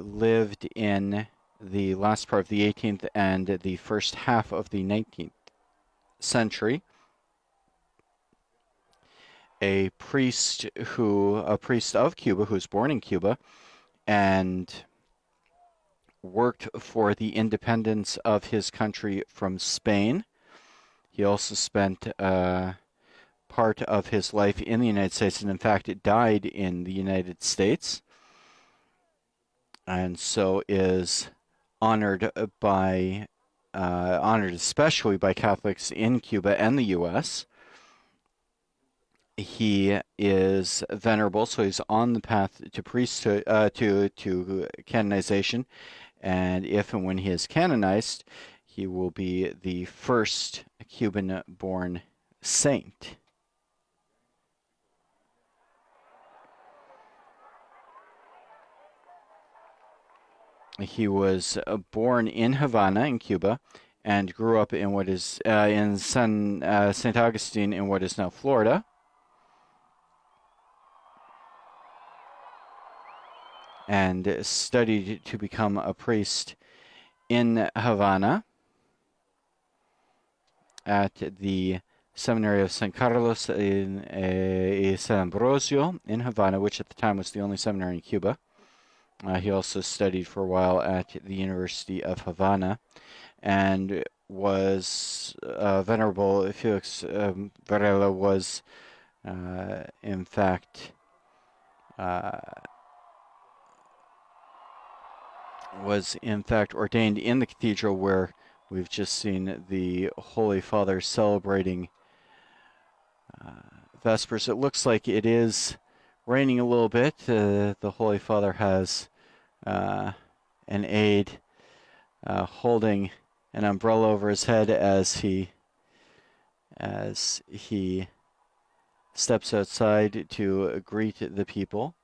lived in the last part of the 18th and the first half of the 19th century. A priest of Cuba, who was born in Cuba and worked for the independence of his country from Spain. He also spent part of his life in the United States, and in fact died in the United States, and so is honored especially by Catholics in Cuba and the U.S. He is venerable, so he's on the path to priesthood, to canonization, and if and when he is canonized, he will be the first Cuban-born saint. He was born in Havana, in Cuba, and grew up in what is in St. Augustine, in what is now Florida. And studied to become a priest in Havana at the Seminary of San Carlos in San Ambrosio in Havana, which at the time was the only seminary in Cuba. He also studied for a while at the University of Havana, and was Venerable Felix Varela was in fact ordained in the cathedral where we've just seen the Holy Father celebrating Vespers. It looks like it is raining a little bit. The Holy Father has an aide holding an umbrella over his head as he steps outside to greet the people.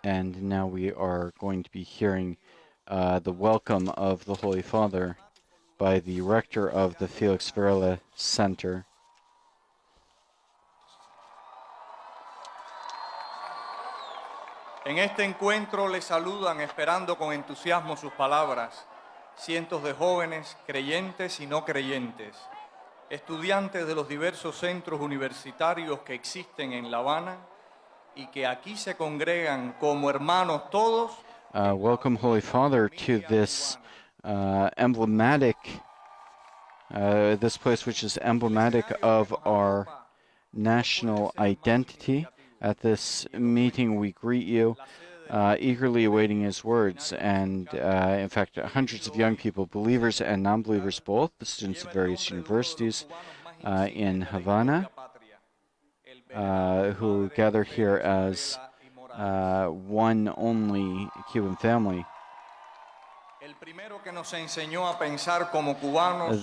And now we are going to be hearing the welcome of the Holy Father by the rector of the Felix Varela Center. En este encuentro le saludan esperando con entusiasmo sus palabras cientos de jóvenes, creyentes y no creyentes, estudiantes de los diversos centros universitarios que existen en La Habana y que aquí se congregan como hermanos todos. Welcome, Holy Father, to this this place which is emblematic of our national identity. At this meeting, we greet you, eagerly awaiting his words. And in fact, hundreds of young people, believers and non-believers both, the students of various universities in Havana, who gather here as one only Cuban family.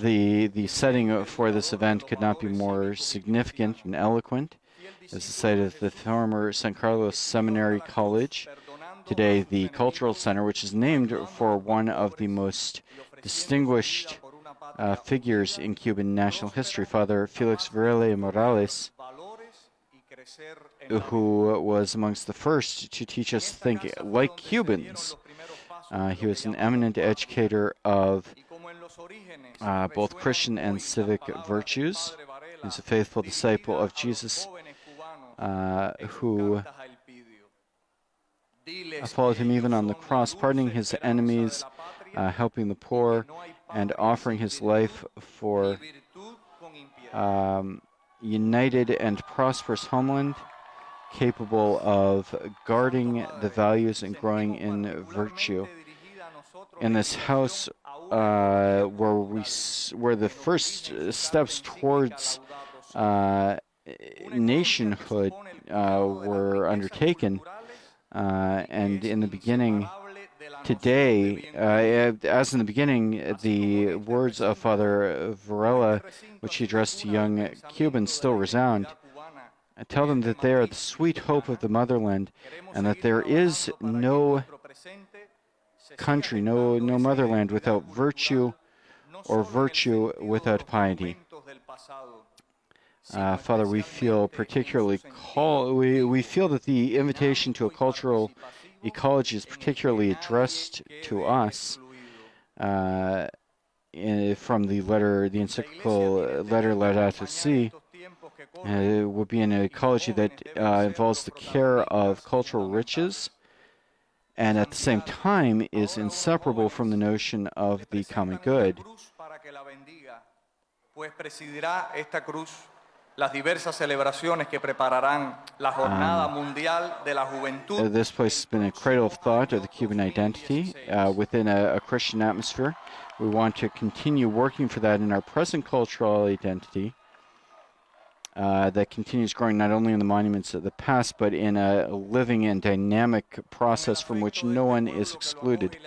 The setting for this event could not be more significant and eloquent. It's the site of the former San Carlos Seminary College, today the Cultural Center, which is named for one of the most distinguished figures in Cuban national history, Father Felix Varela Morales, who was amongst the first to teach us to think like Cubans. He was an eminent educator of both Christian and civic virtues. He's a faithful disciple of Jesus who followed him even on the cross, pardoning his enemies, helping the poor, and offering his life for united and prosperous homeland, capable of guarding the values and growing in virtue. In this house, where the first steps towards nationhood were undertaken, and in the beginning, today, as in the beginning, the words of Father Varela, which he addressed to young Cubans, still resound. Tell them that they are the sweet hope of the motherland, and that there is no country, no motherland without virtue, or virtue without piety. Father, we feel particularly we feel that the invitation to a cultural ecology is particularly addressed to us from the encyclical letter Laudato Si. It would be an ecology that involves the care of cultural riches, and at the same time is inseparable from the notion of the common good. Las diversas celebraciones que prepararán la Jornada Mundial de la Juventud. This place has been a cradle of thought of the Cuban identity within a Christian atmosphere. We want to continue working for that in our present cultural identity that continues growing not only in the monuments of the past, but in a living and dynamic process from which no one is excluded.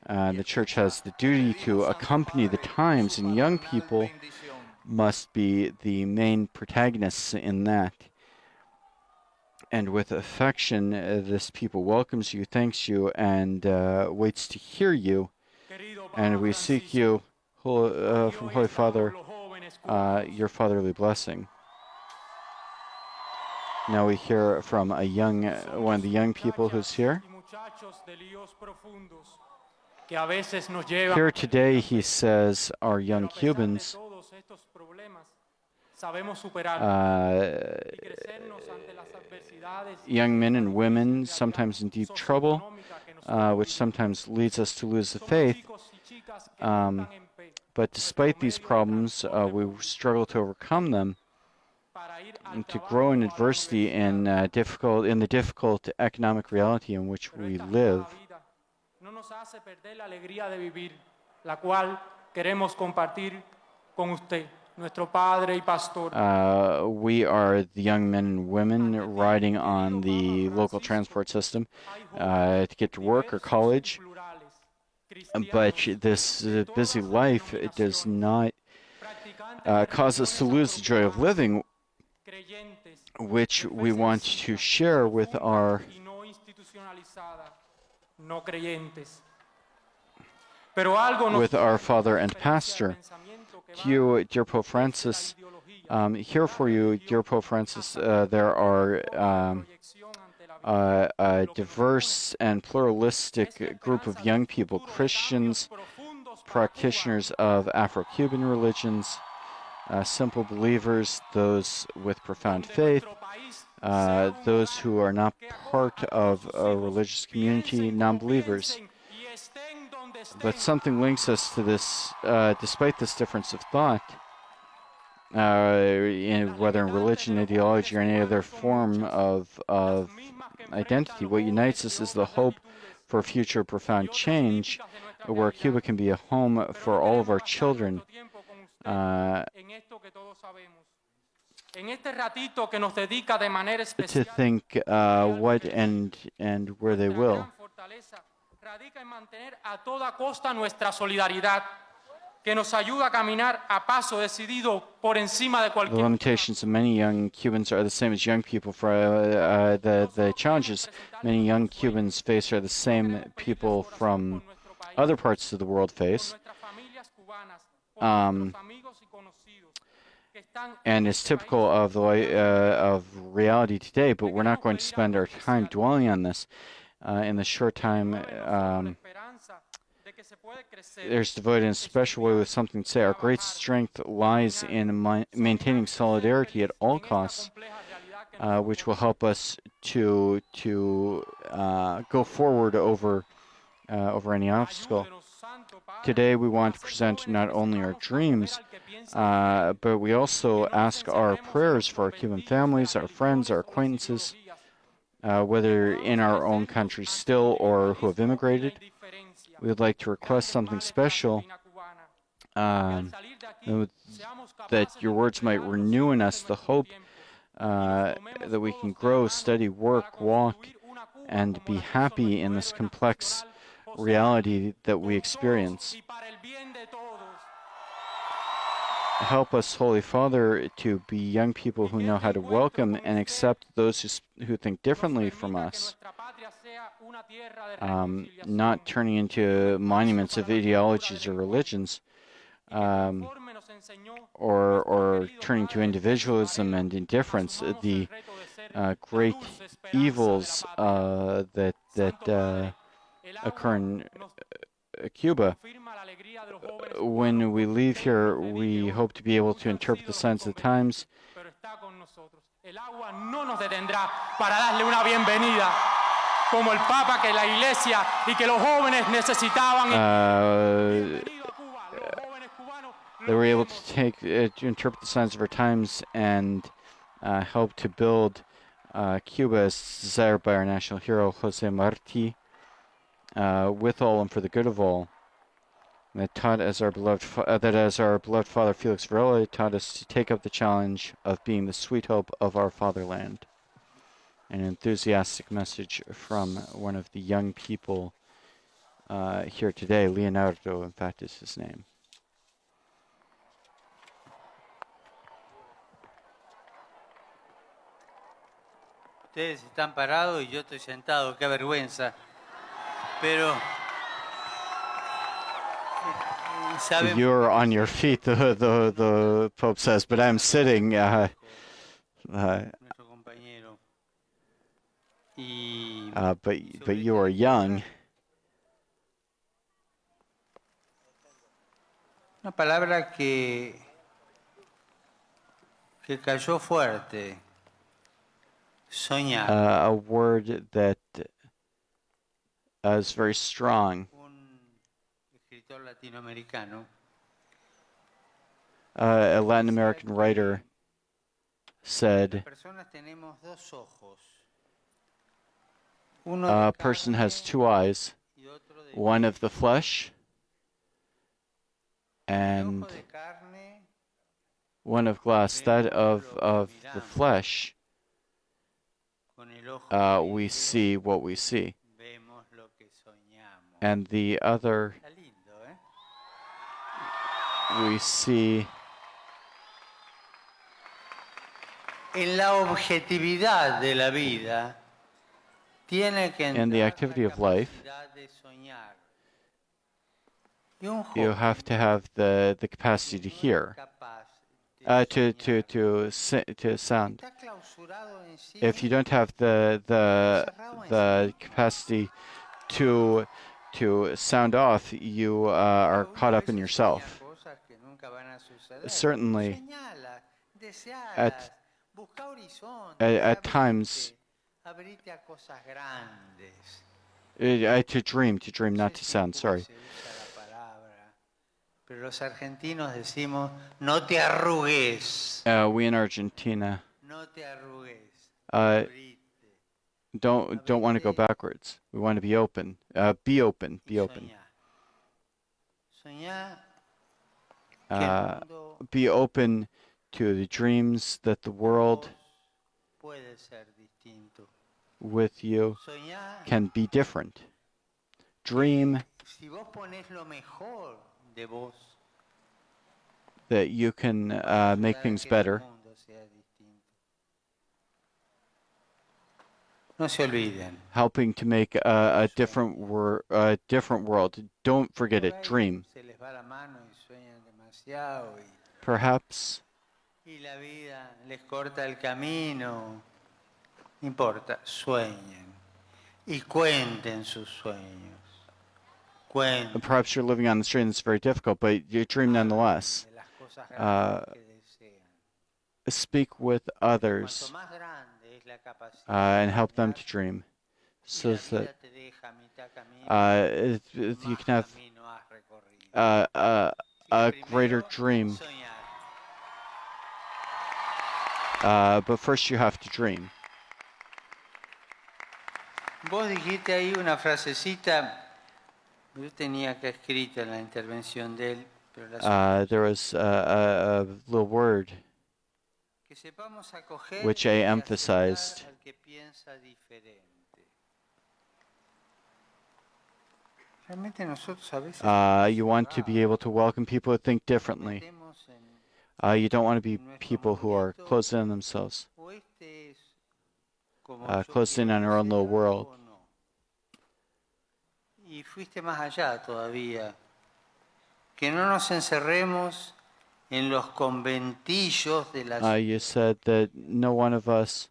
The Church has the duty to accompany the times, and young people must be the main protagonists in that. And with affection, this people welcomes you, thanks you, and waits to hear you. And we seek you, from Holy Father, your fatherly blessing. Now we hear from one of the young people who's here. Here today, he says, are young Cubans young men and women, sometimes in deep trouble, which sometimes leads us to lose the faith. But despite these problems, we struggle to overcome them and to grow in adversity in the difficult economic reality in which we live. We are the young men and women riding on the local transport system to get to work or college. But this busy life, it does not cause us to lose the joy of living, which we want to share with our father and pastor. To you, dear Pope Francis, here for you, dear Pope Francis, there are a diverse and pluralistic group of young people, Christians, practitioners of Afro-Cuban religions, simple believers, those with profound faith, those who are not part of a religious community, non-believers. But something links us to this, despite this difference of thought, whether in religion, ideology, or any other form of identity. What unites us is the hope for future profound change, where Cuba can be a home for all of our children. To think what and where they will. Radica en mantener a toda costa nuestra solidaridad, que nos ayuda a caminar a paso decidido por encima de cualquier. The limitations of many young Cubans are the same as young people. For the challenges many young Cubans face are the same people from other parts of the world face. And it's typical of the of reality today. But we're not going to spend our time dwelling on this. In the short time, there's devoted in a special way with something to say. Our great strength lies in maintaining solidarity at all costs, which will help us to go forward over any obstacle. Today, we want to present not only our dreams, but we also ask our prayers for our Cuban families, our friends, our acquaintances, whether in our own country still or who have immigrated. We would like to request something special, that your words might renew in us the hope that we can grow, study, work, walk, and be happy in this complex reality that we experience. Help us, Holy Father, to be young people who know how to welcome and accept those who think differently from us, not turning into monuments of ideologies or religions, or turning to individualism and indifference, the great evils that occur in Cuba. When we leave here, we hope to be able to interpret the signs of the times. El agua no nos detendrá para darle una bienvenida como el Papa que la Iglesia y que los jóvenes necesitaban. They were able to interpret the signs of our times and help to build Cuba as desired by our national hero Jose Marti, with all and for the good of all. That taught as our beloved Father Felix Varela taught us to take up the challenge of being the sweet hope of our fatherland. An enthusiastic message from one of the young people here today. Leonardo, in fact, is his name. Ustedes están parados y yo estoy sentado, qué vergüenza. Pero you're on your feet, the Pope says, but I'm sitting. But you are young. Una palabra que cayó fuerte. Soñar. A word that is very strong. A Latin American writer said, a person has two eyes, one of the flesh and one of glass. That of the flesh, we see what we see, and the other, we see en la objetividad de la vida, tiene que in the activity of life. You have to have the capacity to hear, to sound. If you don't have the capacity to sound off, you are caught up in yourself. Certainly, at times, to dream, not to sound. Sorry. Pero los argentinos decimos, no te arrugues. We in Argentina No te arrugues. don't want to go backwards. We want to be open. Be open. Be open. Be open to the dreams that the world with you can be different. Dream that you can make things better. No se olviden. Helping to make a different world. Don't forget it. Dream. Perhaps. Y la vida les corta el camino. No importa, sueñen y cuenten sus sueños. Perhaps you're living on the street and it's very difficult, but you dream nonetheless. Speak with others and help them to dream, so that you can have a greater dream. But first you have to dream. Vos dijiste ahí una frasecita. Yo tenía acá escrita en la intervención de él, pero there was a little word which I emphasized. You want to be able to welcome people who think differently. You don't want to be people who are closed in on themselves, closed in on our own little world. Y fuiste más allá todavía, que no nos encerremos en los conventillos de la ciudad. You said that no one of us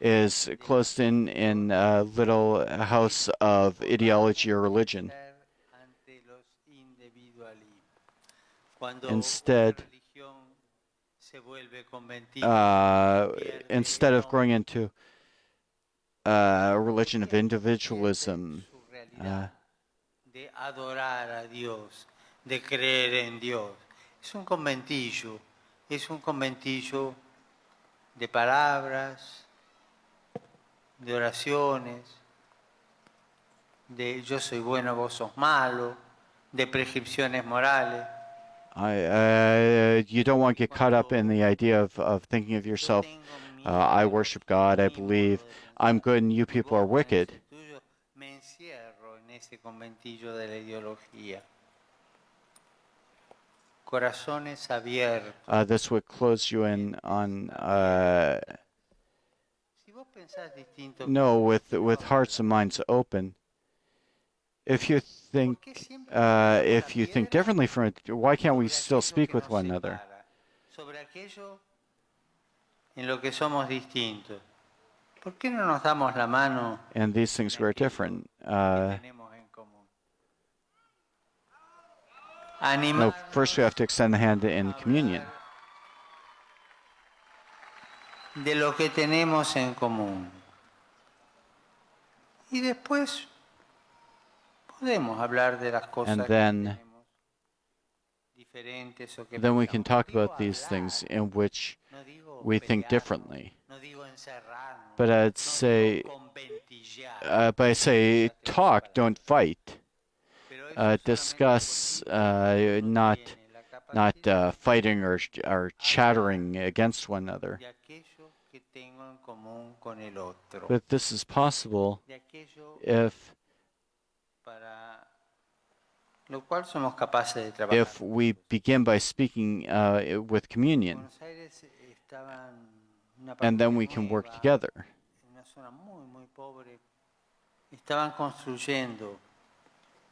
is closed in a little house of ideology or religion. Instead of growing into a religion of individualism, de adorar a Dios, de creer en Dios. Es un conventillo de palabras, de oraciones, de yo soy bueno, vos sos malo, de prescripciones morales. You don't want to get caught up in the idea of thinking of yourself, I worship God, I believe, I'm good and you people are wicked. Me encierro en ese conventillo de la ideología. Corazones abiertos. This would close you in on with hearts and minds open. If you think differently from it, why can't we still speak with one another? Sobre aquello en lo que somos distintos. ¿Por qué no nos damos la mano? And these things were different. No, first we have to extend the hand in communion. De lo que tenemos en común. Y después podemos hablar de las cosas and then diferentes o que we can talk about these things in which we think differently. But I'd say, talk, don't fight. Discuss, not fighting or chattering against one another. But this is possible if we begin by speaking with communion, and then we can work together.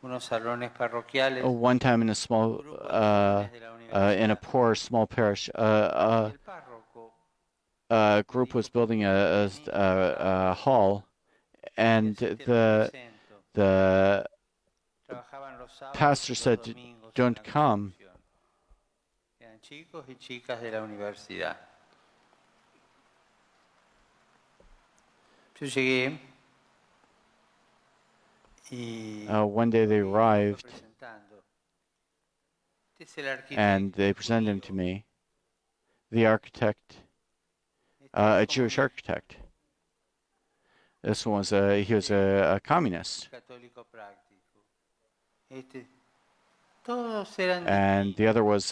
One time in a small, in a poor small parish, a group was building a hall, and the pastor said, "Don't come." One day they arrived, and they presented him to me, the architect, a Jewish architect. This one was he was a communist. And the other was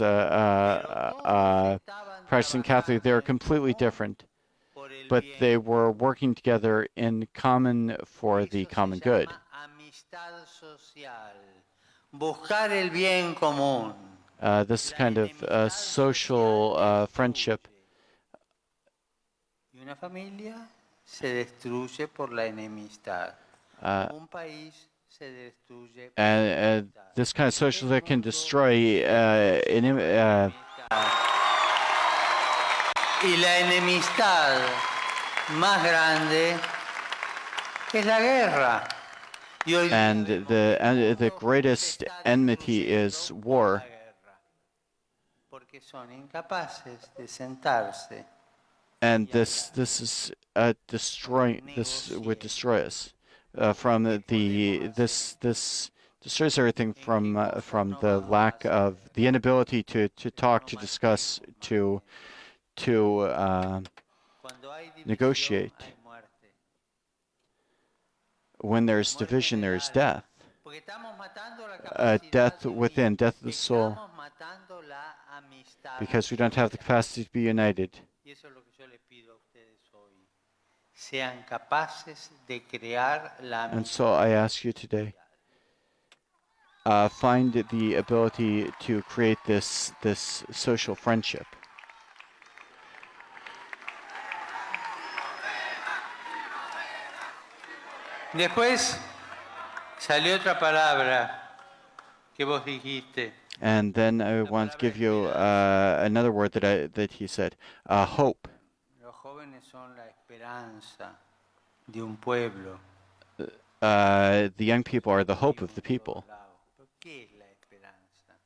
Protestant Catholic. They were completely different, but they were working together in common for the common good. This kind of social friendship. And this kind of social that can destroy Y la enemistad más grande es la guerra. And the greatest enmity is war. Porque son incapaces de sentarse. And this is destroying. This would destroy us. From this destroys everything from the lack of the inability to talk, to discuss, to negotiate. When there's division, there's death. Death within, death of the soul. Because we don't have the capacity to be united. And so I ask you today, find the ability to create this social friendship. Después salió otra palabra que vos dijiste. And then I want to give you another word that he said, hope. Los jóvenes son la esperanza de un pueblo. The young people are the hope of the people. ¿Qué es la esperanza?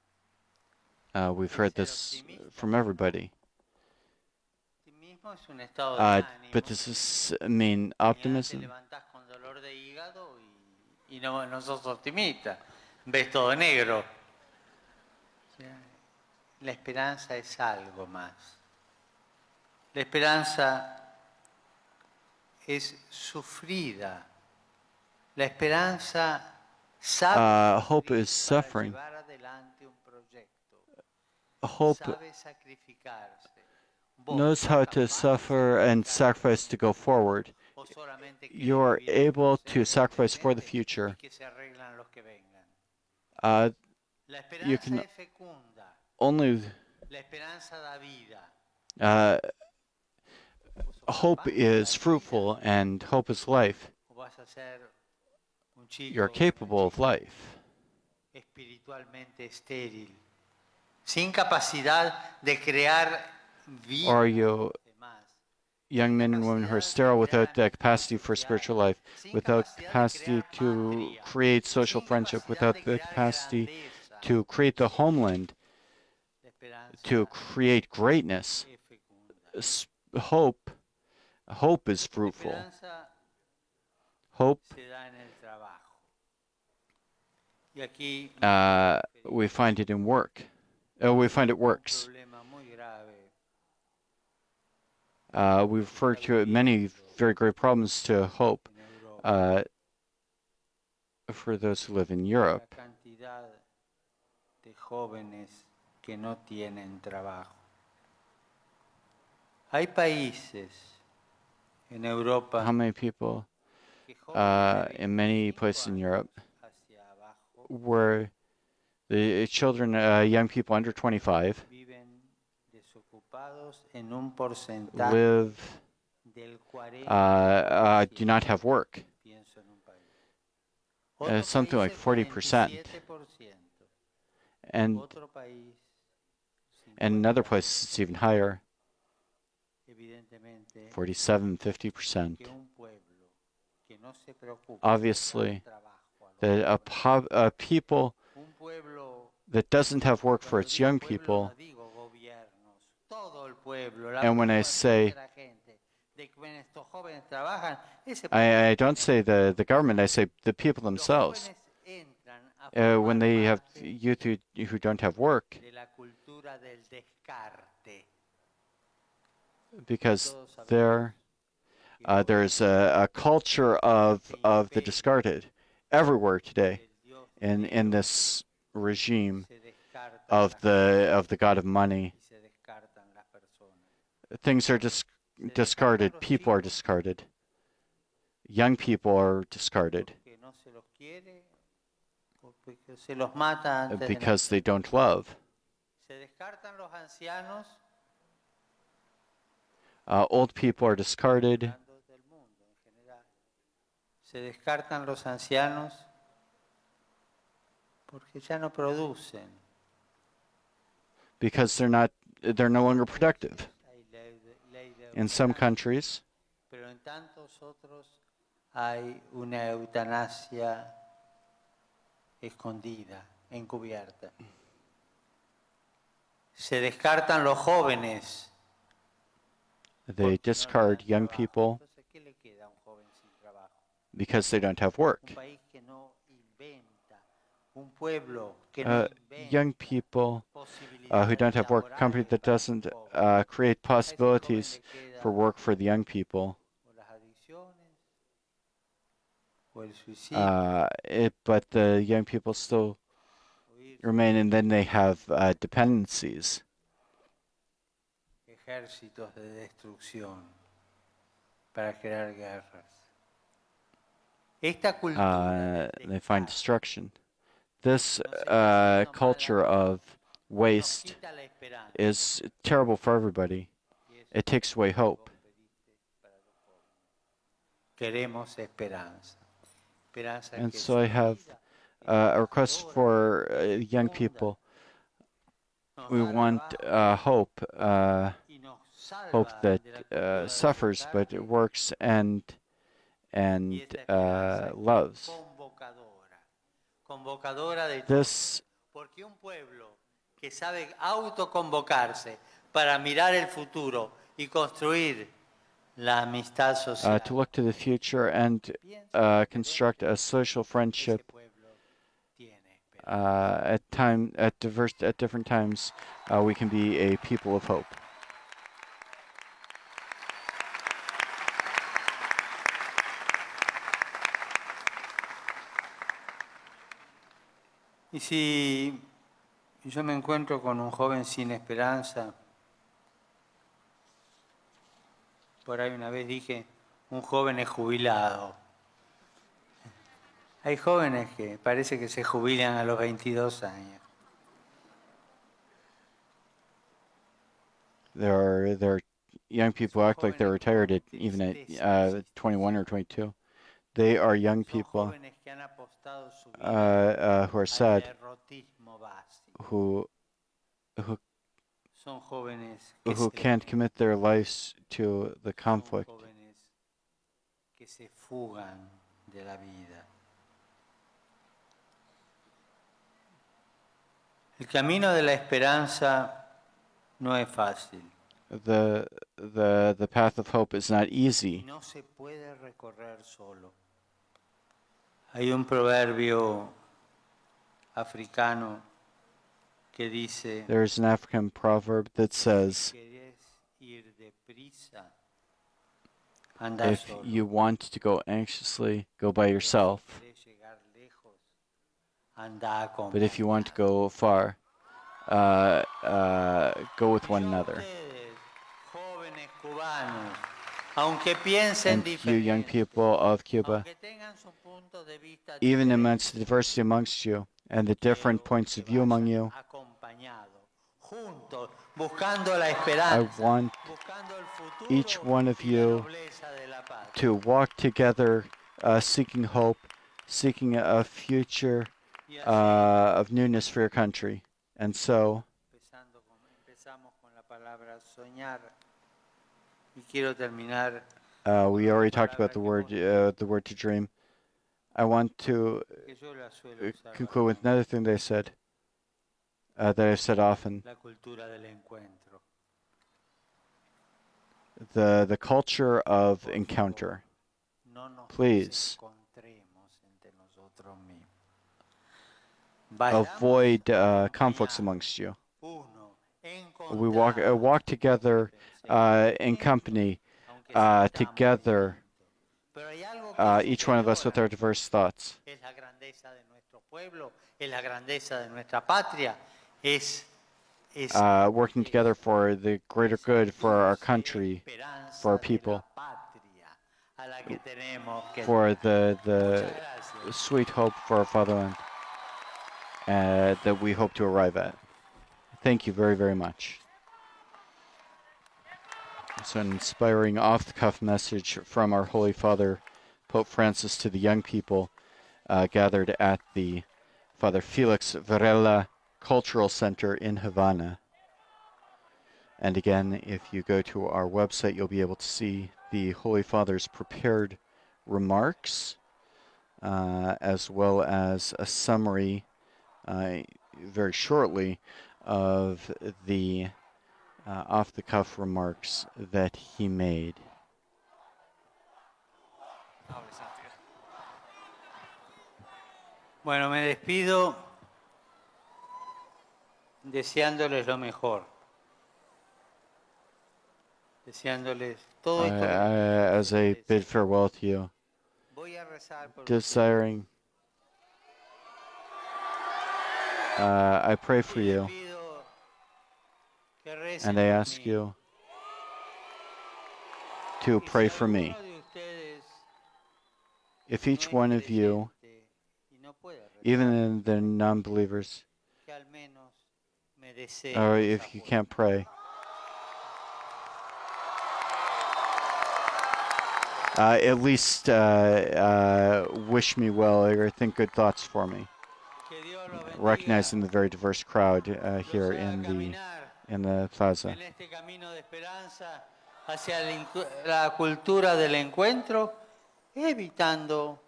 We've heard this from everybody. Optimismo es un estado de ánimo. But does this mean optimism? Te levantás con dolor de hígado y no sos optimista. Ves todo negro. O sea, la esperanza es algo más. La esperanza es sufrida. La esperanza sabe hope is suffering. llevar adelante un proyecto. Hope Sabe sacrificarse. Vos knows how to suffer and sacrifice to go forward. o solamente querés You are vivir able el to sacrifice for the presente future. y que se arreglan los que vengan. Uh, La you esperanza can es fecunda. only La esperanza da vida. hope is fruitful and hope is life. O vas a ser un chico You're capable of life. espiritualmente estéril, sin capacidad de crear vida. Or you Demás. young men and women who are sterile without the capacity for spiritual life, without capacity to create social friendship, without the capacity to create the homeland, La esperanza to create greatness. es fecunda. Hope is La fruitful. esperanza Hope, se da en el trabajo. Y aquí we find it in work. We find it works. un problema muy grave. We refer to many very great problems to hope En Europa. for those who live in Europe. La cantidad de jóvenes que no tienen trabajo. Hay países en Europa How many people que jóvenes de in many 25 places in Europe hacia abajo where the children, young people under 25, viven desocupados en un porcentaje live, del 40%. do not have work. Pienso en un país. Otro Something like país, 40%. 27%. And Otro país, in other places it's even higher, evidentemente, 47, 50%. que un pueblo que no se preocupa Obviously, por dar trabajo a los that a people un pueblo, that doesn't have work for cuando its digo young pueblo, people, no digo gobiernos, todo el pueblo, la and when I preocupación say, de la gente, de que when estos jóvenes trabajan, ese I don't say the government, I say the people los themselves. jóvenes entran a When formar they have parte youth who don't have work, de la cultura del descarte. because Todos sabemos there's a culture of the discarded everywhere today que el Dios in this regime se descarta of las the God of money. y se descartan las personas. Things are discarded. People are discarded. Young people are discarded Porque no se los quiere, porque se los mata antes de because they don't love. se descartan los ancianos. Old people are discarded Hablando del mundo en general. Se descartan los ancianos porque ya no producen. because they're no longer productive. Hay ley de In some eutanasia, countries, pero en tantos otros hay una eutanasia escondida, encubierta. Se descartan los jóvenes. they discard young people Entonces, ¿qué le queda a un joven sin trabajo? because they don't have work. Un país que no inventa, un pueblo que no inventa Young people who posibilidades don't have work, a company laborales that para doesn't los jóvenes. create A ese joven possibilities le queda for work for the young people. o las adicciones o el suicidio, But the young people still o irse remain, and then they have dependencies. ejércitos de destrucción para crear guerras. Esta cultura del They find descarte destruction. This culture of waste is terrible for everybody. It takes away hope. Queremos esperanza. Esperanza And que so I have a request for young people. We want hope that suffers but it works and loves. Convocadora de This porque un pueblo que sabe autoconvocarse para mirar el futuro y construir la amistad social. to look to the future and construct a social friendship at different times. We can be a people of hope. Y si yo me encuentro con un joven sin esperanza, por ahí una vez dije, un joven es jubilado. Hay jóvenes que parece que se jubilan a los 22 años. There are young people who act like they're retired at even at 21 or 22. They are young people who are sad, who can't commit their lives to the conflict. Que se fugan de la vida. El camino de la esperanza no es fácil. The path of hope is not easy. No se puede recorrer solo. Hay un proverbio africano que dice, There's an African proverb that says, ¿querés ir deprisa? Anda if solo. you want to go anxiously, go by yourself. ¿Querés llegar lejos? Anda acompañado. But if you want to go far, go with one another. Jóvenes cubanos, aunque piensen And you young people of Cuba, even amongst the diversity amongst you and the different points of view among you, I want each one of you to walk together, seeking hope, seeking a future of newness for your country. And so, we already talked about the word to dream. I want to conclude with another thing they said, that I've said often. The culture of encounter. Please avoid conflicts amongst you. We walk together in company, together, each one of us with our diverse thoughts. Working together for the greater good, for our country, for our people, for the sweet hope for our fatherland that we hope to arrive at. Thank you very, very much. It's an inspiring off-the-cuff message from our Holy Father, Pope Francis, to the young people gathered at the Father Felix Varela Cultural Center in Havana. And again, if you go to our website, you'll be able to see the Holy Father's prepared remarks, as well as a summary very shortly of the off-the-cuff remarks that he made. Bueno, me despido deseándoles lo mejor. Deseándoles todo esto. As I bid farewell to you, Voy a rezar por desiring, I pray for you, and I ask you to pray for me. If each one of you even the non-believers, que al menos me deseen or esa if you fuerza. can't pray, at least wish me well or think good thoughts for me. Que Dios los bendiga, Recognizing the very diverse crowd los here haga in the plaza. en este camino de esperanza hacia la cultura del encuentro, evitando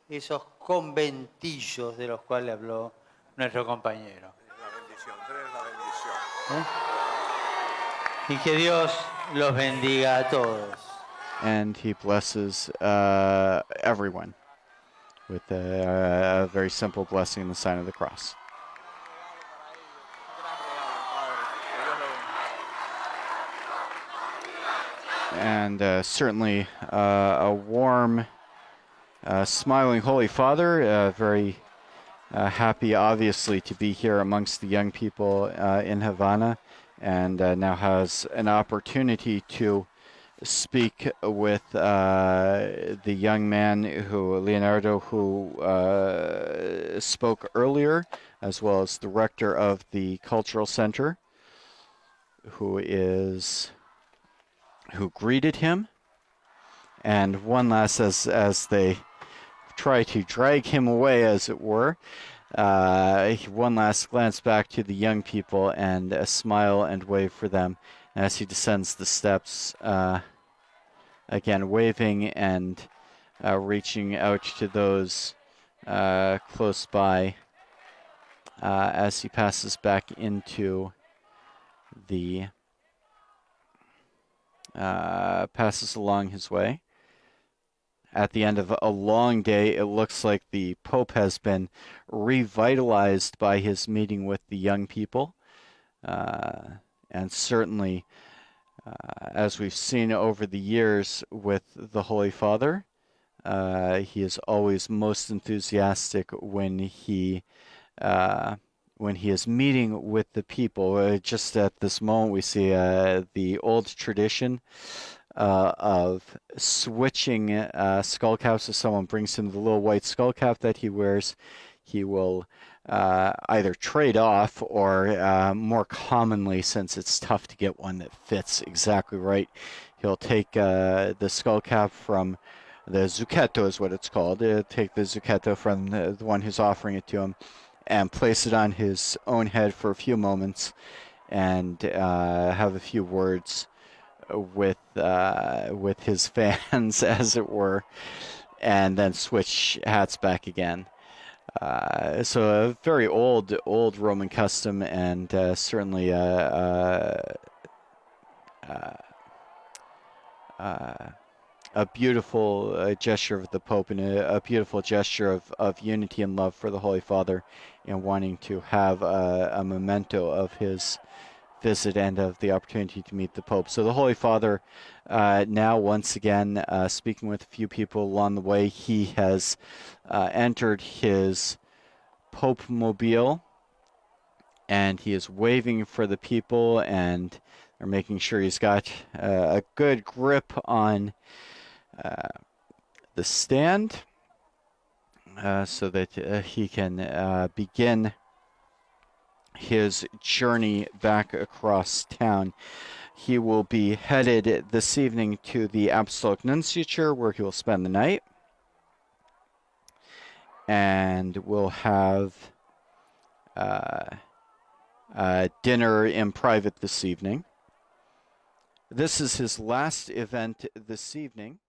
esos conventillos de los cuales habló nuestro compañero. ¿Eh? Y que Dios los bendiga a todos. And he blesses everyone with a very simple blessing in the sign of the cross. And certainly a warm, smiling Holy Father, very happy, obviously, to be here amongst the young people in Havana, and now has an opportunity to speak with the young man Leonardo, who spoke earlier, as well as the rector of the Cultural Center, who greeted him. And one last, as they try to drag him away, as it were, one last glance back to the young people and a smile and wave for them as he descends the steps, again waving and reaching out to those close by as he passes back into the passes along his way. At the end of a long day, it looks like the Pope has been revitalized by his meeting with the young people. And certainly, as we've seen over the years with the Holy Father, he is always most enthusiastic when he is meeting with the people. Just at this moment, we see the old tradition of switching skull caps. If someone brings him the little white skull cap that he wears, he will either trade off or, more commonly, since it's tough to get one that fits exactly right, he'll take the skull cap from the zucchetto, is what it's called. Take the zucchetto from the one who's offering it to him and place it on his own head for a few moments and have a few words with his fans, as it were, and then switch hats back again. So a very old Roman custom, and certainly a beautiful gesture of the Pope, and a beautiful gesture of unity and love for the Holy Father, and wanting to have a memento of his visit and of the opportunity to meet the Pope. So the Holy Father, now once again speaking with a few people along the way, he has entered his Pope mobile, and he is waving for the people, and they're making sure he's got a good grip on the stand so that he can begin his journey back across town. He will be headed this evening to the Apostolic Nunciature, where he will spend the night, and will have dinner in private this evening. This is his last event this evening.